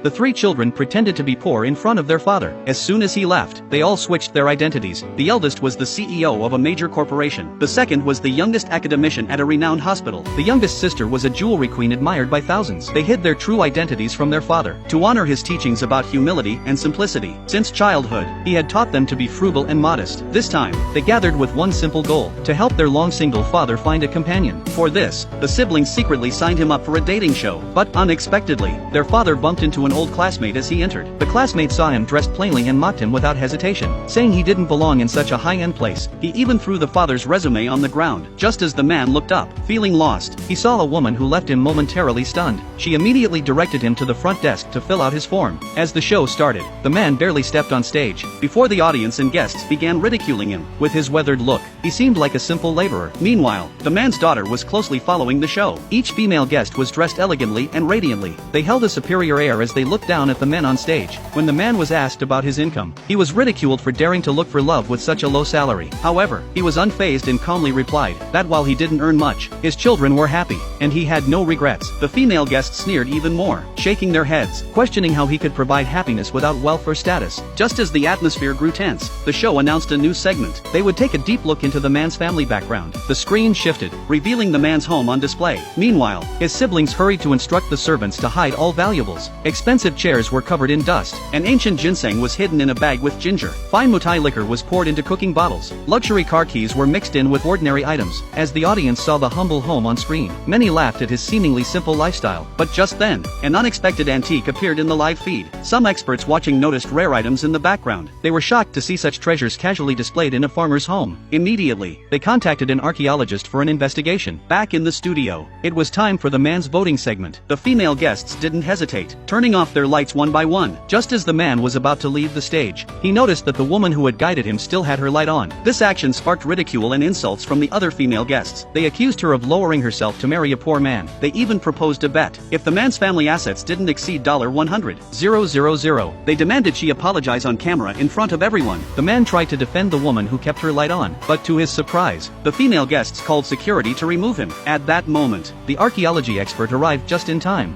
The three children pretended to be poor in front of their father. As soon as he left, they all switched their identities. The eldest was the CEO of a major corporation. The second was the youngest academician at a renowned hospital. The youngest sister was a jewelry queen admired by thousands. They hid their true identities from their father, to honor his teachings about humility and simplicity. Since childhood, he had taught them to be frugal and modest. This time, they gathered with one simple goal: to help their long-single father find a companion. For this, the siblings secretly signed him up for a dating show. But unexpectedly, their father bumped into an old classmate as he entered. The classmate saw him dressed plainly and mocked him without hesitation, saying he didn't belong in such a high-end place. He even threw the father's resume on the ground. Just as the man looked up, feeling lost, he saw a woman who left him momentarily stunned. She immediately directed him to the front desk to fill out his form. As the show started, the man barely stepped on stage before the audience and guests began ridiculing him. With his weathered look, he seemed like a simple laborer. Meanwhile, the man's daughter was closely following the show. Each female guest was dressed elegantly and radiantly. They held a superior air as they looked down at the men on stage. When the man was asked about his income, he was ridiculed for daring to look for love with such a low salary. However, he was unfazed and calmly replied that while he didn't earn much, his children were happy, and he had no regrets. The female guests sneered even more, shaking their heads, questioning how he could provide happiness without wealth or status. Just as the atmosphere grew tense, the show announced a new segment. They would take a deep look into the man's family background. The screen shifted, revealing the man's home on display. Meanwhile, his siblings hurried to instruct the servants to hide all valuables. Expensive chairs were covered in dust, and ancient ginseng was hidden in a bag with ginger. Fine Mutai liquor was poured into cooking bottles. Luxury car keys were mixed in with ordinary items. As the audience saw the humble home on screen, many laughed at his seemingly simple lifestyle. But just then, an unexpected antique appeared in the live feed. Some experts watching noticed rare items in the background. They were shocked to see such treasures casually displayed in a farmer's home. Immediately, they contacted an archaeologist for an investigation. Back in the studio, it was time for the man's voting segment. The female guests didn't hesitate, turning off their lights one by one. Just as the man was about to leave the stage, he noticed that the woman who had guided him still had her light on. This action sparked ridicule and insults from the other female guests. They accused her of lowering herself to marry a poor man. They even proposed a bet. If the man's family assets didn't exceed $100,000, they demanded she apologize on camera in front of everyone. The man tried to defend the woman who kept her light on, but to his surprise, the female guests called security to remove him. At that moment, the archaeology expert arrived just in time.